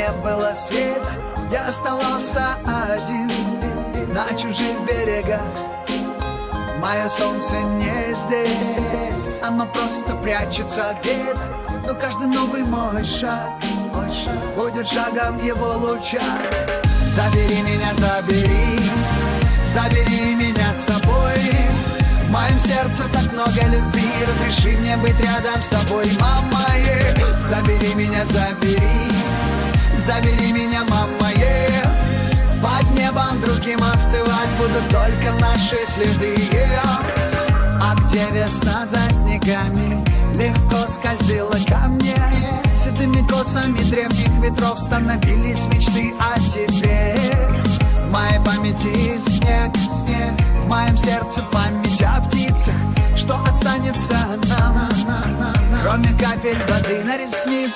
не было света, я оставался один на чужих берегах. Мое солнце не здесь, оно просто прячется где-то. Но каждый новый мой шаг будет шагом в его лучах. Забери меня, забери меня с собой. В моем сердце так много любви, разреши мне быть рядом с тобой, мама. Забери меня, забери меня, мама. Под небом другим остывать будут только наши следы. А где весна за снегами легко скользила ко мне, седыми косами древних ветров становились мечты о тебе. В моей памяти снег, в моем сердце память о птицах. Что останется нам, кроме капель воды на ресницах?